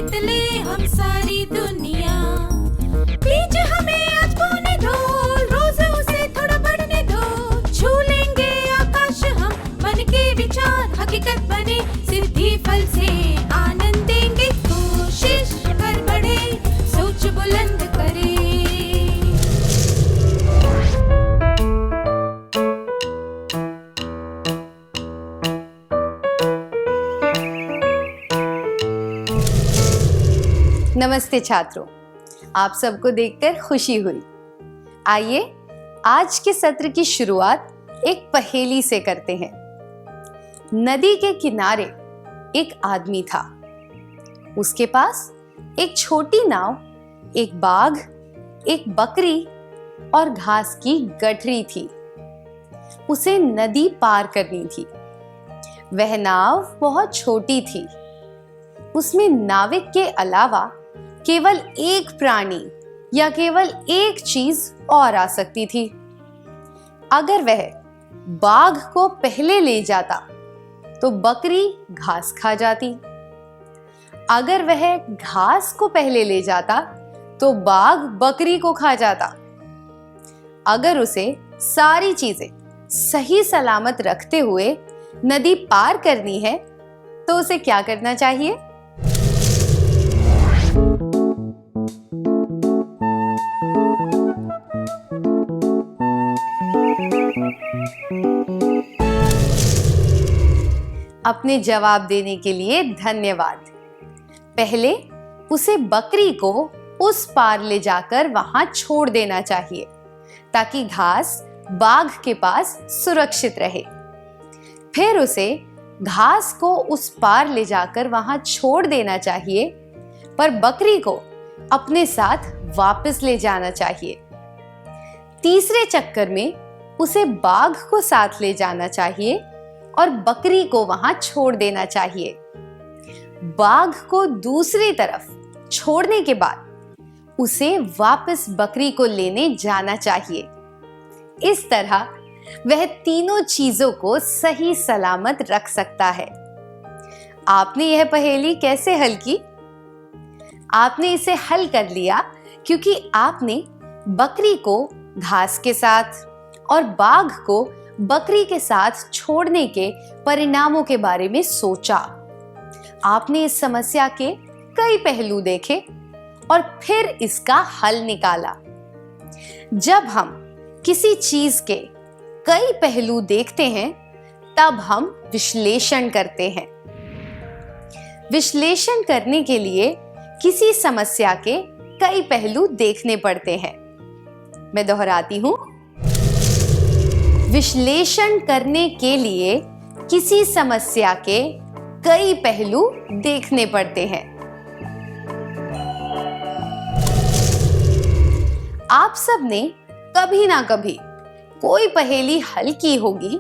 जीत ले हम सारी दुनिया। बीच हमें आज बोने दो, रोज उसे थोड़ा बढ़ने दो। छू लेंगे आकाश हम, मन के विचार हकीकत बने। सिद्धि फल से आनंद देंगे, कोशिश कर बढ़े, सोच बुलंद करे। नमस्ते छात्रों, आप सबको देखकर खुशी हुई। आइए आज के सत्र की शुरुआत एक पहेली से करते हैं। नदी के किनारे एक आदमी था। उसके पास एक छोटी नाव, एक बाघ, एक बकरी और घास की गठरी थी। उसे नदी पार करनी थी। वह नाव बहुत छोटी थी। उसमें नाविक के अलावा केवल एक प्राणी या केवल एक चीज और आ सकती थी। अगर वह बाघ को पहले ले जाता तो बकरी घास खा जाती। अगर वह घास को पहले ले जाता तो बाघ बकरी को खा जाता। अगर उसे सारी चीजें सही सलामत रखते हुए नदी पार करनी है तो उसे क्या करना चाहिए? अपने जवाब देने के लिए धन्यवाद। पहले उसे बकरी को उस पार ले जाकर वहां छोड़ देना चाहिए ताकि घास बाघ के पास सुरक्षित रहे। फिर उसे घास को उस पार ले जाकर वहां छोड़ देना चाहिए, पर बकरी को अपने साथ वापस ले जाना चाहिए। तीसरे चक्कर में उसे बाघ को साथ ले जाना चाहिए और बकरी को वहां छोड़ देना चाहिए। बाघ को दूसरी तरफ छोड़ने के बाद उसे वापस बकरी को लेने जाना चाहिए। इस तरह वह तीनों चीजों को सही सलामत रख सकता है। आपने यह पहेली कैसे हल की? आपने इसे हल कर लिया क्योंकि आपने बकरी को घास के साथ और बाघ को बकरी के साथ छोड़ने के परिणामों के बारे में सोचा। आपने इस समस्या के कई पहलू देखे और फिर इसका हल निकाला। जब हम किसी चीज के कई पहलू देखते हैं तब हम विश्लेषण करते हैं। विश्लेषण करने के लिए किसी समस्या के कई पहलू देखने पड़ते हैं। मैं दोहराती हूं, विश्लेषण करने के लिए किसी समस्या के कई पहलू देखने पड़ते हैं। आप सबने कभी ना कभी कोई पहेली हल की होगी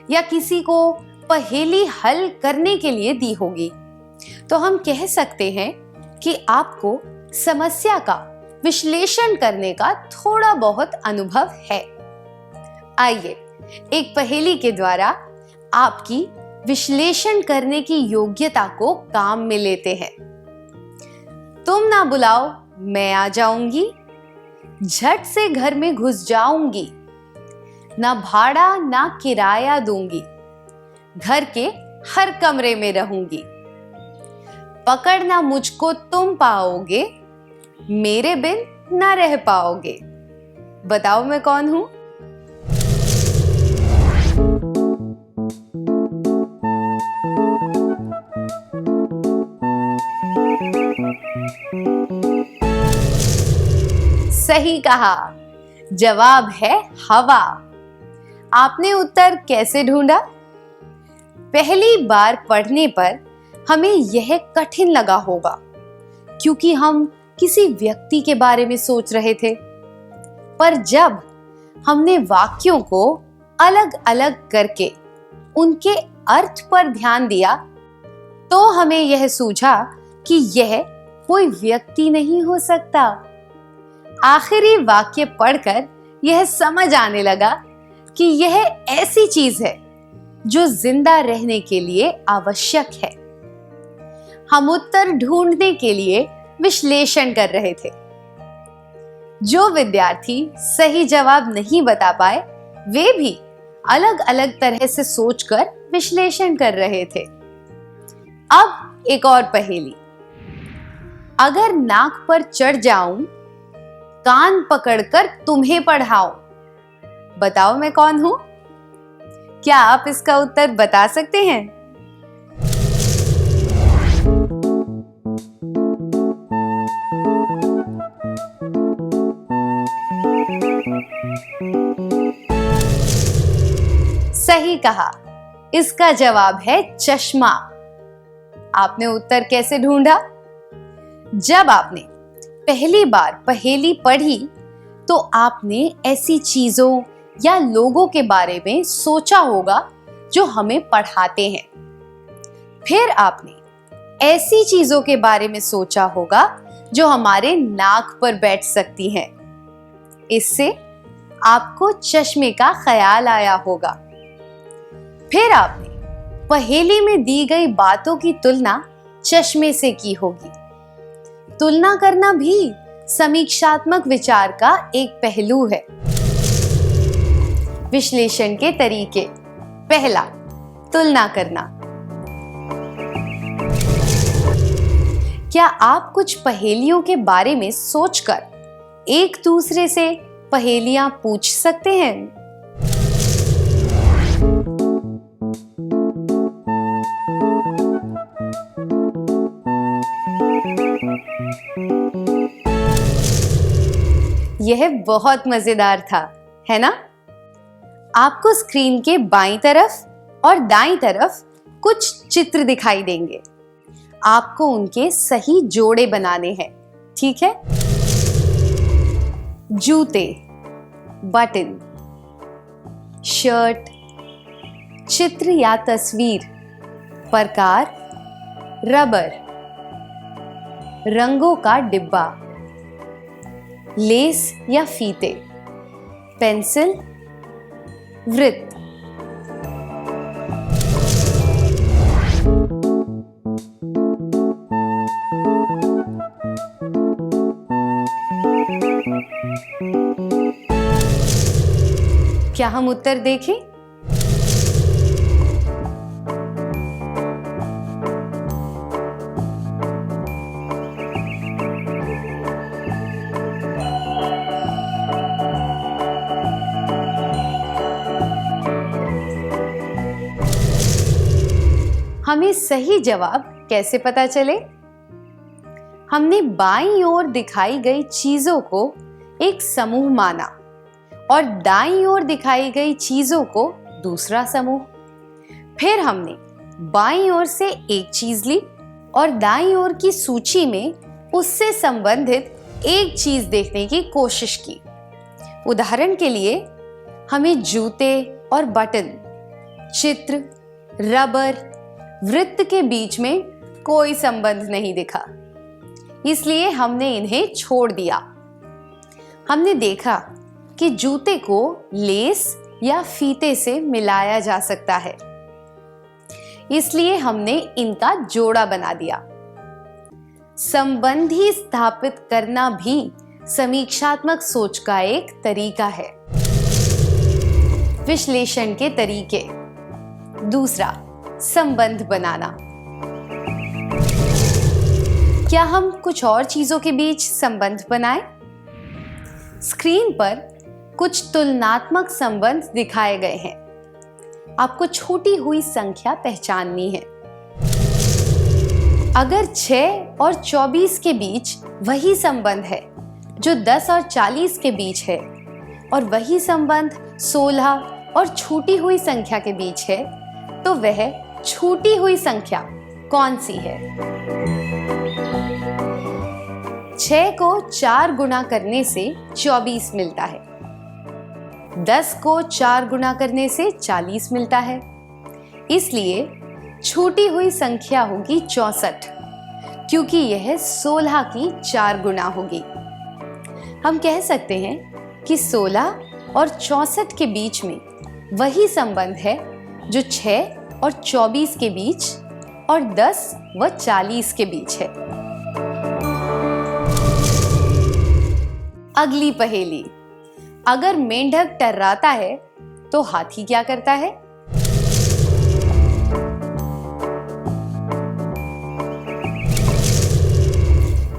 या किसी को पहेली हल करने के लिए दी होगी, तो हम कह सकते हैं कि आपको समस्या का विश्लेषण करने का थोड़ा बहुत अनुभव है। आइए एक पहेली के द्वारा आपकी विश्लेषण करने की योग्यता को काम में लेते हैं। तुम ना बुलाओ मैं आ जाऊंगी, झट से घर में घुस जाऊंगी, ना भाड़ा ना किराया दूंगी, घर के हर कमरे में रहूंगी। पकड़ना मुझको तुम पाओगे, मेरे बिन ना रह पाओगे। बताओ मैं कौन हूं? सही कहा, जवाब है हवा। आपने उत्तर कैसे ढूंढा? पहली बार पढ़ने पर हमें यह कठिन लगा होगा क्योंकि हम किसी व्यक्ति के बारे में सोच रहे थे, पर जब हमने वाक्यों को अलग अलग करके उनके अर्थ पर ध्यान दिया तो हमें यह सूझा कि यह कोई व्यक्ति नहीं हो सकता। आखिरी वाक्य पढ़कर यह समझ आने लगा कि यह ऐसी चीज है जो जिंदा रहने के लिए आवश्यक है। हम उत्तर ढूंढने के लिए विश्लेषण कर रहे थे। जो विद्यार्थी सही जवाब नहीं बता पाए, वे भी अलग अलग तरह से सोचकर विश्लेषण कर रहे थे। अब एक और पहेली। अगर नाक पर चढ़ जाऊं, कान पकड़कर तुम्हें पढ़ाऊं, बताओ मैं कौन हूं? क्या आप इसका उत्तर बता सकते हैं? सही कहा, इसका जवाब है चश्मा। आपने उत्तर कैसे ढूंढा? जब आपने पहली बार पहेली पढ़ी तो आपने ऐसी चीजों या लोगों के बारे में सोचा होगा जो हमें पढ़ाते हैं। फिर आपने ऐसी चीजों के बारे में सोचा होगा जो हमारे नाक पर बैठ सकती हैं। इससे आपको चश्मे का ख्याल आया होगा। फिर आपने पहेली में दी गई बातों की तुलना चश्मे से की होगी। तुलना करना भी समीक्षात्मक विचार का एक पहलू है। विश्लेषण के तरीके। पहला, तुलना करना। क्या आप कुछ पहेलियों के बारे में सोचकर एक दूसरे से पहेलियां पूछ सकते हैं? यह बहुत मजेदार था, है ना? आपको स्क्रीन के बाईं तरफ और दाईं तरफ कुछ चित्र दिखाई देंगे। आपको उनके सही जोड़े बनाने हैं, ठीक है? जूते, बटन, शर्ट, चित्र या तस्वीर, प्रकार, रबर, रंगों का डिब्बा, लेस या फीते, पेंसिल, वृत्त। क्या हम उत्तर देखें? हमें सही जवाब कैसे पता चले? हमने बाईं ओर दिखाई गई चीजों को एक समूह माना और दाईं ओर दिखाई गई चीजों को दूसरा समूह। फिर हमने बाईं ओर से एक चीज ली और दाईं ओर की सूची में उससे संबंधित एक चीज देखने की कोशिश की। उदाहरण के लिए, हमें जूते और बटन, चित्र, रबर, वृत्त के बीच में कोई संबंध नहीं दिखा, इसलिए हमने इन्हें छोड़ दिया। हमने देखा कि जूते को लेस या फीते से मिलाया जा सकता है, इसलिए हमने इनका जोड़ा बना दिया। संबंधी स्थापित करना भी समीक्षात्मक सोच का एक तरीका है। विश्लेषण के तरीके। दूसरा, संबंध बनाना। क्या हम कुछ और चीजों के बीच संबंध बनाएं? स्क्रीन पर कुछ तुलनात्मक संबंध दिखाए गए हैं। आपको छूटी हुई संख्या पहचाननी है। अगर 6 और 24 के बीच वही संबंध है जो 10 और 40 के बीच है, और वही संबंध 16 और छूटी हुई संख्या के बीच है, तो वह छूटी हुई संख्या कौन सी है? 6 को 4 गुना करने से 24 मिलता है। 10 को 4 गुना करने से 40 मिलता है। इसलिए छूटी हुई संख्या होगी 64, क्योंकि यह 16 की 4 गुना होगी। हम कह सकते हैं कि 16 और 64 के बीच में वही संबंध है जो 6 और 24 के बीच और 10 व 40 के बीच है। अगली पहेली, अगर मेंढक टर्राता है तो हाथी क्या करता है?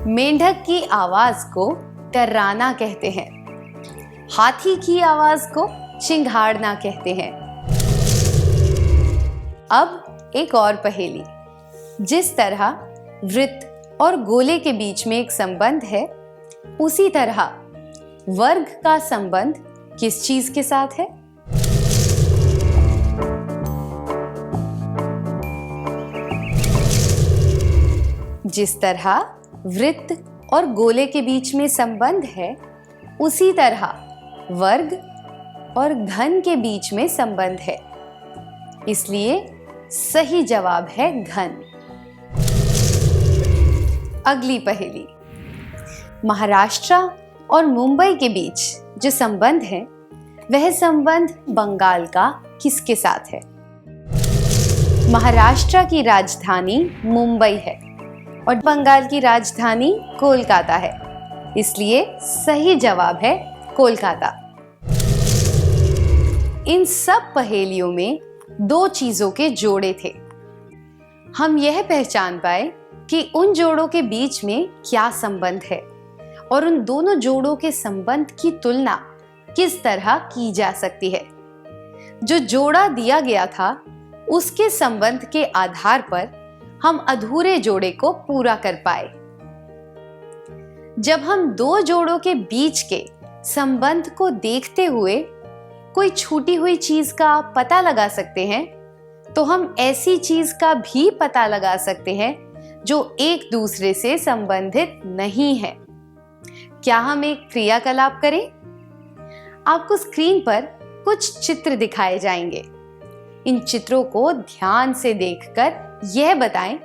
मेंढक की आवाज को टर्राना कहते हैं, हाथी की आवाज को चिंघाड़ना कहते हैं। अब एक और पहेली, जिस तरह वृत्त और गोले के बीच में एक संबंध है, उसी तरह वर्ग का संबंध किस चीज के साथ है? जिस तरह वृत्त और गोले के बीच में संबंध है, उसी तरह वर्ग और घन के बीच में संबंध है, इसलिए सही जवाब है घन। अगली पहेली, महाराष्ट्र और मुंबई के बीच जो संबंध है, वह संबंध बंगाल का किसके साथ है? महाराष्ट्र की राजधानी मुंबई है और बंगाल की राजधानी कोलकाता है, इसलिए सही जवाब है कोलकाता। इन सब पहेलियों में 2 चीजों के जोड़े थे। हम यह पहचान पाए कि उन जोड़ों के बीच में क्या संबंध है और उन दोनों जोड़ों के संबंध की तुलना किस तरह की जा सकती है। जो जोड़ा दिया गया था, उसके संबंध के आधार पर हम अधूरे जोड़े को पूरा कर पाए। जब हम 2 जोड़ों के बीच के संबंध को देखते हुए कोई छूटी हुई चीज का पता लगा सकते हैं, तो हम ऐसी चीज का भी पता लगा सकते हैं जो एक दूसरे से संबंधित नहीं है। क्या हम एक क्रियाकलाप करें? आपको स्क्रीन पर कुछ चित्र दिखाए जाएंगे। इन चित्रों को ध्यान से देखकर यह बताएं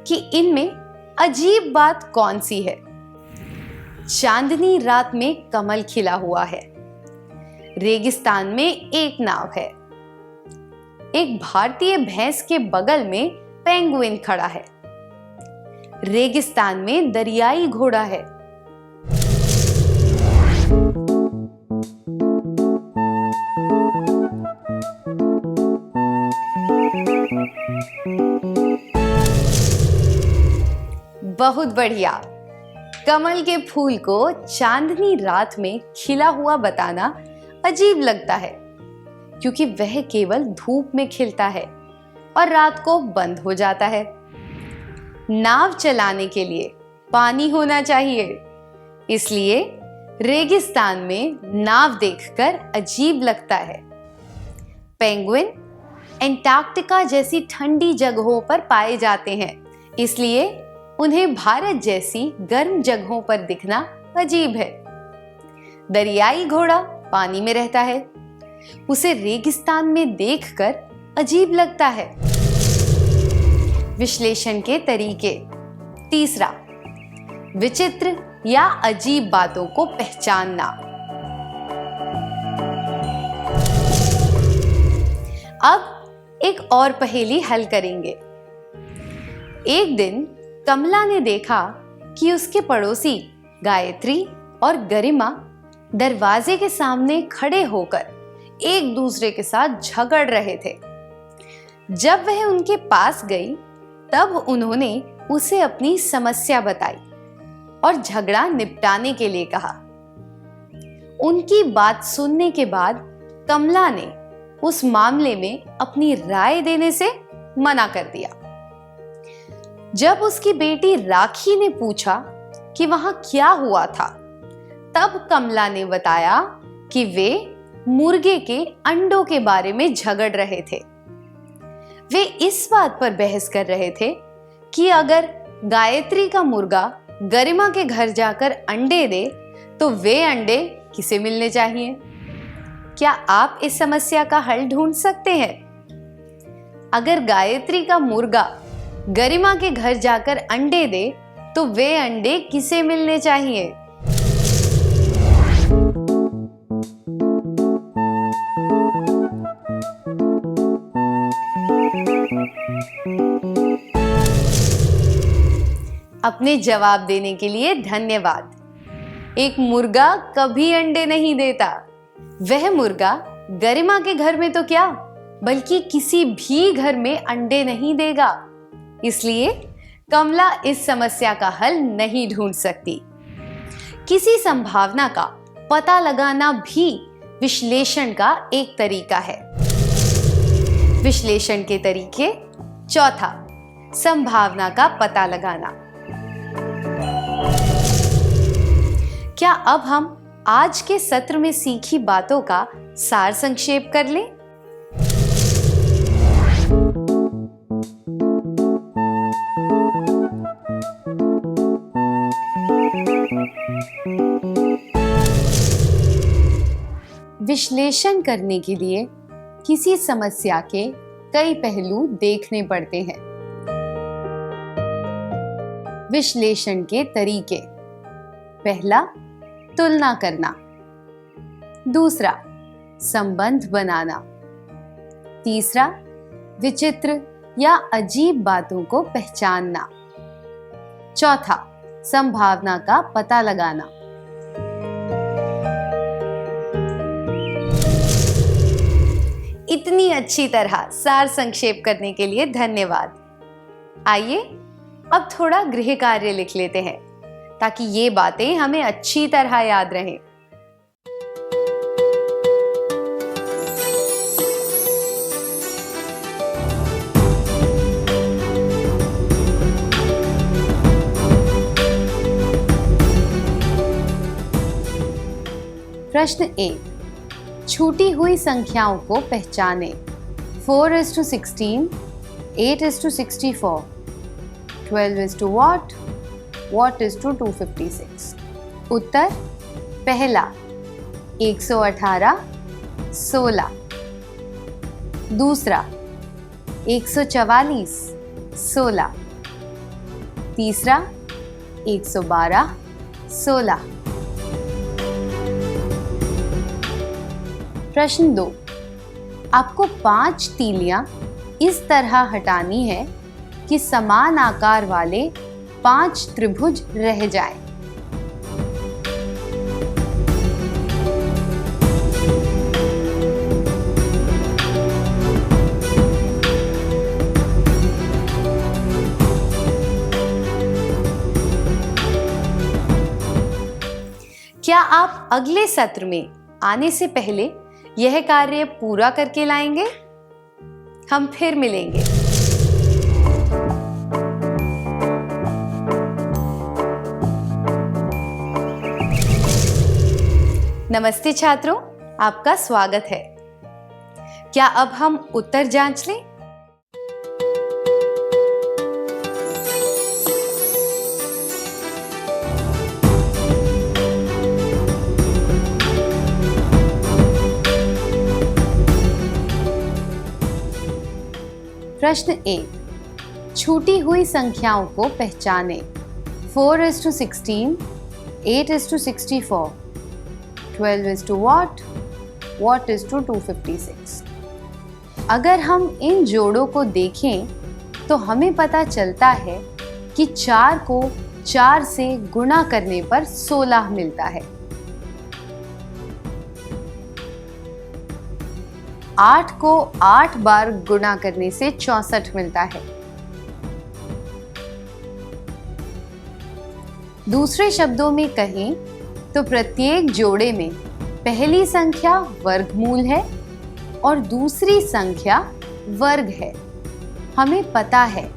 कि इनमें अजीब बात कौन सी है। चांदनी रात में कमल खिला हुआ है, रेगिस्तान में एक नाव है, एक भारतीय भैंस के बगल में पेंगुइन खड़ा है, रेगिस्तान में दरियाई घोड़ा है। बहुत बढ़िया। कमल के फूल को चांदनी रात में खिला हुआ बताना अजीब लगता है, क्योंकि वह केवल धूप में खिलता है और रात को बंद हो जाता है। नाव चलाने के लिए पानी होना चाहिए, इसलिए रेगिस्तान में नाव देखकर अजीब लगता है। पेंगुइन एंटार्क्टिका जैसी ठंडी जगहों पर पाए जाते हैं, इसलिए उन्हें भारत जैसी गर्म जगहों पर दिखना अजीब है। दरियाई घोड़ा पानी में रहता है, उसे रेगिस्तान में देखकर अजीब लगता है। विश्लेषण के तरीके। तीसरा, विचित्र या अजीब बातों को पहचानना। अब एक और पहेली हल करेंगे। एक दिन कमला ने देखा कि उसके पड़ोसी गायत्री और गरिमा दरवाजे के सामने खड़े होकर एक दूसरे के साथ झगड़ रहे थे। जब वह उनके पास गई, तब उन्होंने उसे अपनी समस्या बताई और झगड़ा निपटाने के लिए कहा। उनकी बात सुनने के बाद कमला ने उस मामले में अपनी राय देने से मना कर दिया। जब उसकी बेटी राखी ने पूछा कि वहां क्या हुआ था, तब कमला ने बताया कि वे मुर्गे के अंडों के बारे में झगड़ रहे थे। वे इस बात पर बहस कर रहे थे कि अगर गायत्री का मुर्गा गरिमा के घर जाकर अंडे दे, तो वे अंडे किसे मिलने चाहिए। क्या आप इस समस्या का हल ढूंढ सकते हैं? अगर गायत्री का मुर्गा गरिमा के घर जाकर अंडे दे, तो वे अंडे किसे मिलने चाहिए? अपने जवाब देने के लिए धन्यवाद। एक मुर्गा कभी अंडे नहीं देता। वह मुर्गा गरिमा के घर में तो क्या, बल्कि किसी भी घर में अंडे नहीं देगा। इसलिए कमला इस समस्या का हल नहीं ढूंढ सकती। किसी संभावना का पता लगाना भी विश्लेषण का एक तरीका है। विश्लेषण के तरीके। चौथा, संभावना का पता लगाना। क्या अब हम आज के सत्र में सीखी बातों का सार संक्षेप कर लें? विश्लेषण करने के लिए किसी समस्या के कई पहलू देखने पड़ते हैं। विश्लेषण के तरीके। पहला, तुलना करना। दूसरा, संबंध बनाना। तीसरा, विचित्र या अजीब बातों को पहचानना। चौथा, संभावना का पता लगाना। इतनी अच्छी तरह सार संक्षेप करने के लिए धन्यवाद। आइए अब थोड़ा गृह कार्य लिख लेते हैं ताकि ये बातें हमें अच्छी तरह याद रहें। प्रश्न 1, छूटी हुई संख्याओं को पहचानें। 4:16, 8:64, 12:what, what:256। उत्तर पहला 118, 16। दूसरा 144, 16। तीसरा 112, 16। प्रश्न 2, आपको 5 तीलियां इस तरह हटानी है कि समान आकार वाले 5 त्रिभुज रह जाएं। क्या आप अगले सत्र में आने से पहले यह कार्य पूरा करके लाएंगे? हम फिर मिलेंगे। नमस्ते छात्रों, आपका स्वागत है। क्या अब हम उत्तर जांच लें? प्रश्न 1, छूटी हुई संख्याओं को पहचानें। 4:16, 8:64, 12:what, what:256। अगर हम इन जोड़ों को देखें तो हमें पता चलता है कि 4 को 4 से गुणा करने पर 16 मिलता है। 8 को 8 बार गुणा करने से 64 मिलता है। दूसरे शब्दों में कहें तो प्रत्येक जोड़े में पहली संख्या वर्गमूल है और दूसरी संख्या वर्ग है। हमें पता है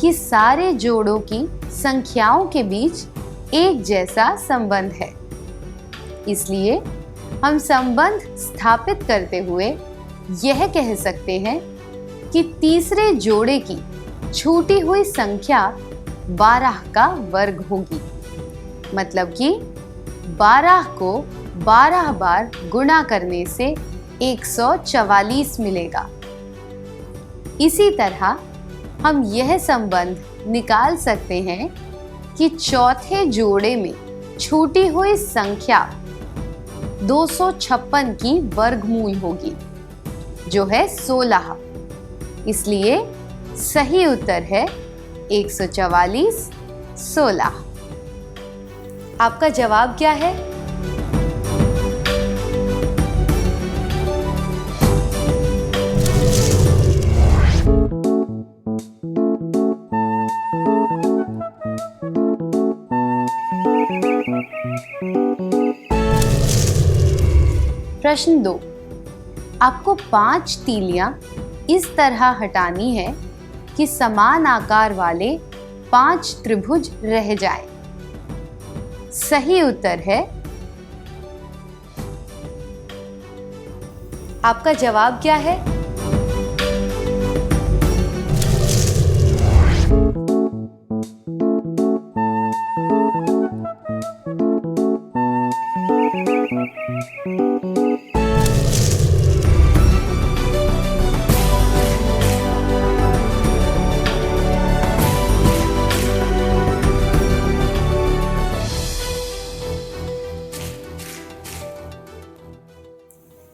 कि सारे जोड़ों की संख्याओं के बीच एक जैसा संबंध है। इसलिए हम संबंध स्थापित करते हुए यह कह सकते हैं कि तीसरे जोड़े की छूटी हुई संख्या 12 का वर्ग होगी। मतलब कि 12 को 12 बार गुणा करने से 144 मिलेगा। इसी तरह हम यह संबंध निकाल सकते हैं कि चौथे जोड़े में छूटी हुई संख्या 256 की वर्गमूल होगी, जो है 16। इसलिए सही उत्तर है 144 16। आपका जवाब क्या है? प्रश्न 2। आपको 5 तीलियां इस तरह हटानी है कि समान आकार वाले 5 त्रिभुज रह जाएं। सही उत्तर है, आपका जवाब क्या है?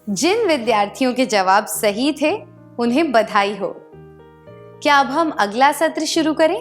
जिन विद्यार्थियों के जवाब सही थे उन्हें बधाई हो। क्या अब हम अगला सत्र शुरू करें?